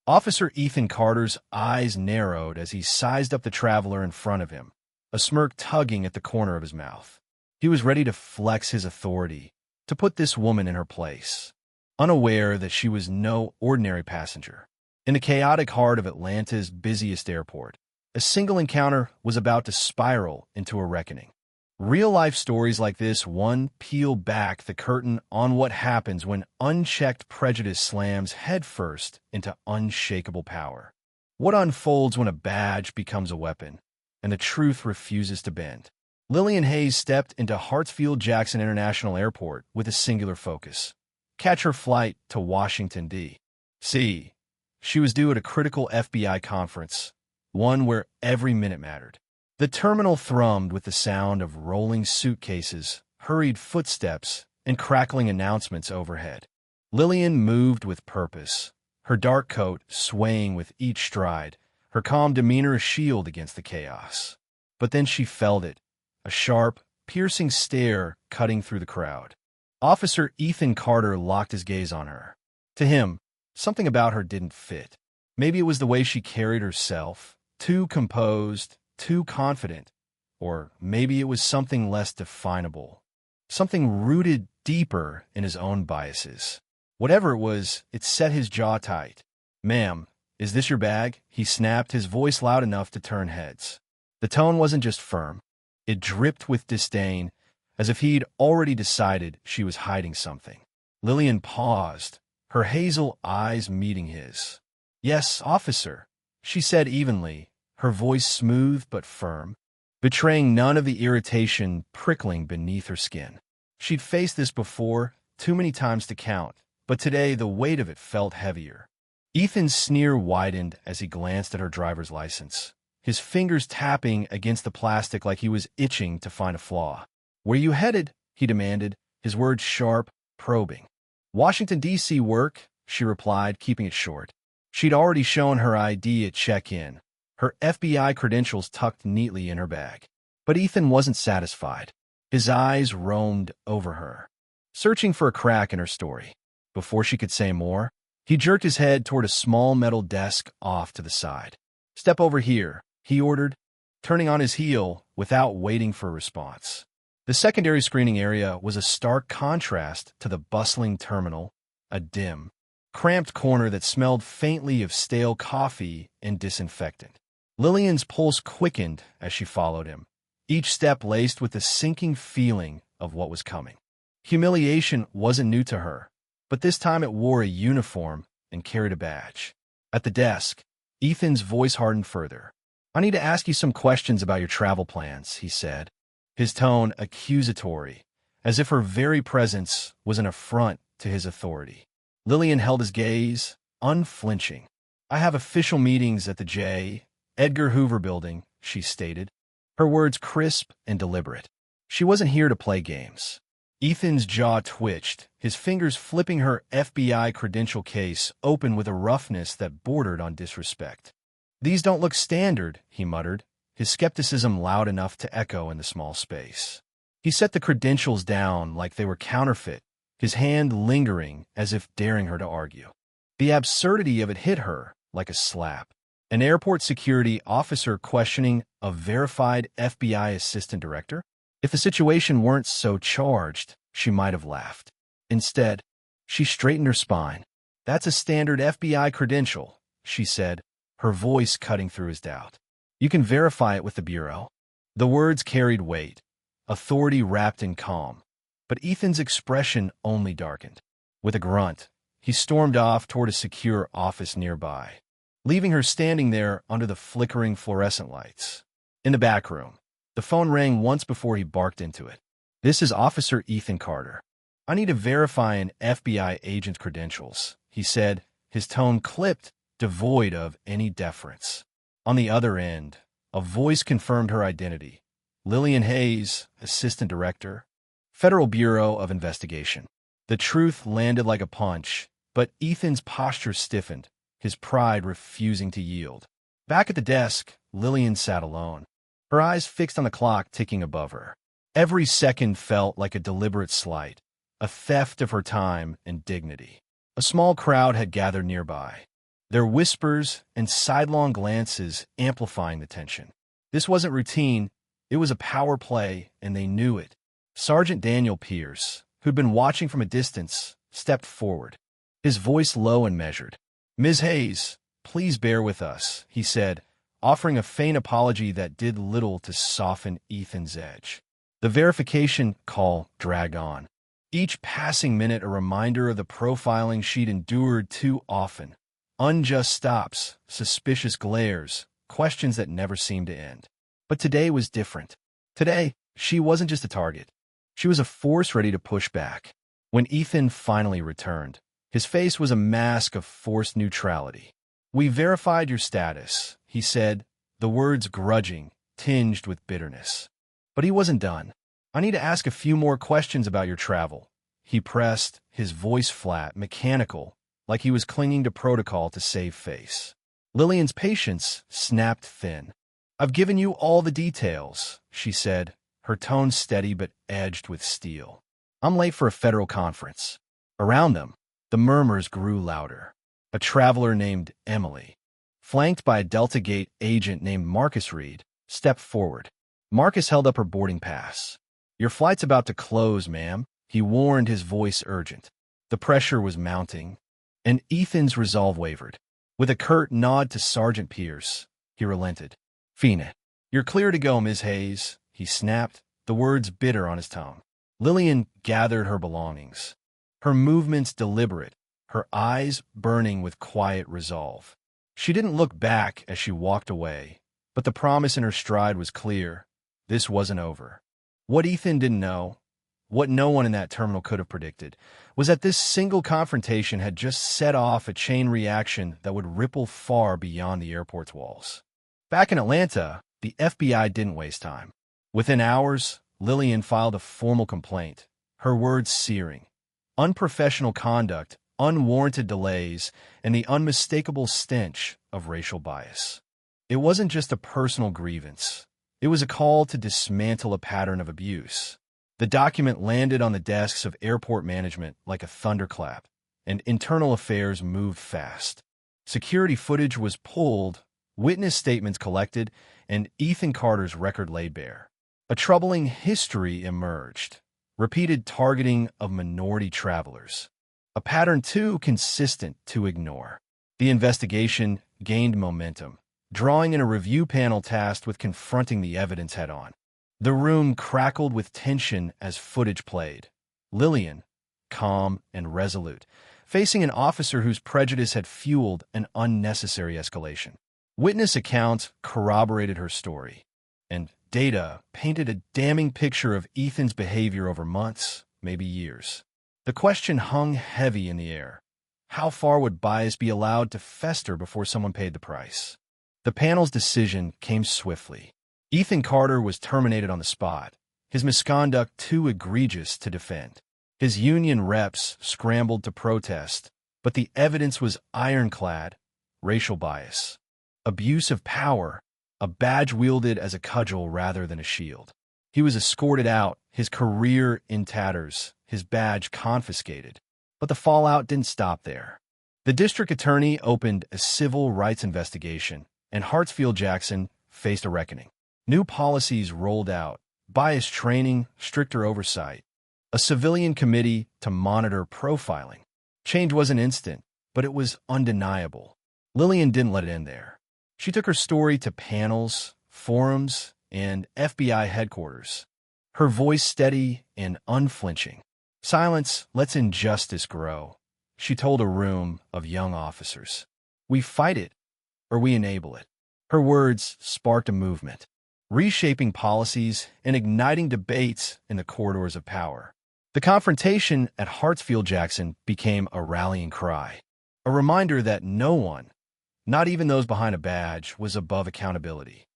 Officer Ethan Carter's eyes narrowed as he sized up the traveler in front of him, a smirk tugging at the corner of his mouth. He was ready to flex his authority, to put this woman in her place, unaware that she was no ordinary passenger. In the chaotic heart of Atlanta's busiest airport, a single encounter was about to spiral into a reckoning. Real-life stories like this one peel back the curtain on what happens when unchecked prejudice slams headfirst into unshakable power. What unfolds when a badge becomes a weapon, and the truth refuses to bend. Lillian Hayes stepped into Hartsfield-Jackson International Airport with a singular focus: catch her flight to Washington, D.C. She was due at a critical FBI conference, one where every minute mattered. The terminal thrummed with the sound of rolling suitcases, hurried footsteps, and crackling announcements overhead. Lillian moved with purpose, her dark coat swaying with each stride, her calm demeanor a shield against the chaos. But then she felt it, a sharp, piercing stare cutting through the crowd. Officer Ethan Carter locked his gaze on her. To him, something about her didn't fit. Maybe it was the way she carried herself, too composed, too confident, or maybe it was something less definable, something rooted deeper in his own biases. Whatever it was, it set his jaw tight. "Ma'am, is this your bag?" he snapped, his voice loud enough to turn heads. The tone wasn't just firm. It dripped with disdain, as if he'd already decided she was hiding something. Lillian paused, her hazel eyes meeting his. "Yes, officer," she said evenly, her voice smooth but firm, betraying none of the irritation prickling beneath her skin. She'd faced this before, too many times to count, but today the weight of it felt heavier. Ethan's sneer widened as he glanced at her driver's license, his fingers tapping against the plastic like he was itching to find a flaw. "Where you headed?" he demanded, his words sharp, probing. "Washington, D.C. work," she replied, keeping it short. She'd already shown her ID at check-in, her FBI credentials tucked neatly in her bag. But Ethan wasn't satisfied. His eyes roamed over her, searching for a crack in her story. Before she could say more, he jerked his head toward a small metal desk off to the side. "Step over here," he ordered, turning on his heel without waiting for a response. The secondary screening area was a stark contrast to the bustling terminal, a dim, cramped corner that smelled faintly of stale coffee and disinfectant. Lillian's pulse quickened as she followed him, each step laced with the sinking feeling of what was coming. Humiliation wasn't new to her, but this time it wore a uniform and carried a badge. At the desk, Ethan's voice hardened further. "I need to ask you some questions about your travel plans," he said, his tone accusatory, as if her very presence was an affront to his authority. Lillian held his gaze, unflinching. "I have official meetings at the J. Edgar Hoover building," she stated, her words crisp and deliberate. She wasn't here to play games. Ethan's jaw twitched, his fingers flipping her FBI credential case open with a roughness that bordered on disrespect. "These don't look standard," he muttered, his skepticism loud enough to echo in the small space. He set the credentials down like they were counterfeit, his hand lingering as if daring her to argue. The absurdity of it hit her like a slap. An airport security officer questioning a verified FBI assistant director? If the situation weren't so charged, she might have laughed. Instead, she straightened her spine. "That's a standard FBI credential," she said, her voice cutting through his doubt. "You can verify it with the Bureau." The words carried weight, authority wrapped in calm, but Ethan's expression only darkened. With a grunt, he stormed off toward a secure office nearby, leaving her standing there under the flickering fluorescent lights. In the back room, the phone rang once before he barked into it. "This is Officer Ethan Carter. I need to verify an FBI agent's credentials," he said, his tone clipped, devoid of any deference. On the other end, a voice confirmed her identity. "Lillian Hayes, Assistant Director, Federal Bureau of Investigation." The truth landed like a punch, but Ethan's posture stiffened, his pride refusing to yield. Back at the desk, Lillian sat alone, her eyes fixed on the clock ticking above her. Every second felt like a deliberate slight, a theft of her time and dignity. A small crowd had gathered nearby, their whispers and sidelong glances amplifying the tension. This wasn't routine, it was a power play, and they knew it. Sergeant Daniel Pierce, who'd been watching from a distance, stepped forward, his voice low and measured. "Ms. Hayes, please bear with us," he said, offering a faint apology that did little to soften Ethan's edge. The verification call dragged on, each passing minute a reminder of the profiling she'd endured too often. Unjust stops, suspicious glares, questions that never seemed to end. But today was different. Today, she wasn't just a target. She was a force ready to push back. When Ethan finally returned, his face was a mask of forced neutrality. "We verified your status," he said, the words grudging, tinged with bitterness. But he wasn't done. "I need to ask a few more questions about your travel," he pressed, his voice flat, mechanical, like he was clinging to protocol to save face. Lillian's patience snapped thin. "I've given you all the details," she said, her tone steady but edged with steel. "I'm late for a federal conference." Around them, the murmurs grew louder. A traveler named Emily, flanked by a Delta Gate agent named Marcus Reed, stepped forward. Marcus held up her boarding pass. "Your flight's about to close, ma'am," he warned, his voice urgent. The pressure was mounting, and Ethan's resolve wavered. With a curt nod to Sergeant Pierce, he relented. "Fina, you're clear to go, Ms. Hayes," he snapped, the words bitter on his tongue. Lillian gathered her belongings, her movements deliberate, her eyes burning with quiet resolve. She didn't look back as she walked away, but the promise in her stride was clear. This wasn't over. What Ethan didn't know, what no one in that terminal could have predicted, was that this single confrontation had just set off a chain reaction that would ripple far beyond the airport's walls. Back in Atlanta, the FBI didn't waste time. Within hours, Lillian filed a formal complaint, her words searing. Unprofessional conduct, unwarranted delays, and the unmistakable stench of racial bias. It wasn't just a personal grievance. It was a call to dismantle a pattern of abuse. The document landed on the desks of airport management like a thunderclap, and internal affairs moved fast. Security footage was pulled, witness statements collected, and Ethan Carter's record laid bare. A troubling history emerged. Repeated targeting of minority travelers. A pattern too consistent to ignore. The investigation gained momentum, drawing in a review panel tasked with confronting the evidence head-on. The room crackled with tension as footage played. Lillian, calm and resolute, facing an officer whose prejudice had fueled an unnecessary escalation. Witness accounts corroborated her story, and data painted a damning picture of Ethan's behavior over months, maybe years. The question hung heavy in the air. How far would bias be allowed to fester before someone paid the price? The panel's decision came swiftly. Ethan Carter was terminated on the spot, his misconduct too egregious to defend. His union reps scrambled to protest, but the evidence was ironclad: racial bias, abuse of power, a badge wielded as a cudgel rather than a shield. He was escorted out, his career in tatters, his badge confiscated. But the fallout didn't stop there. The district attorney opened a civil rights investigation, and Hartsfield-Jackson faced a reckoning. New policies rolled out, bias training, stricter oversight, a civilian committee to monitor profiling. Change wasn't instant, but it was undeniable. Lillian didn't let it end there. She took her story to panels, forums, and FBI headquarters, her voice steady and unflinching. "Silence lets injustice grow," she told a room of young officers. "We fight it, or we enable it." Her words sparked a movement, reshaping policies and igniting debates in the corridors of power. The confrontation at Hartsfield-Jackson became a rallying cry, a reminder that no one, not even those behind a badge, was above accountability.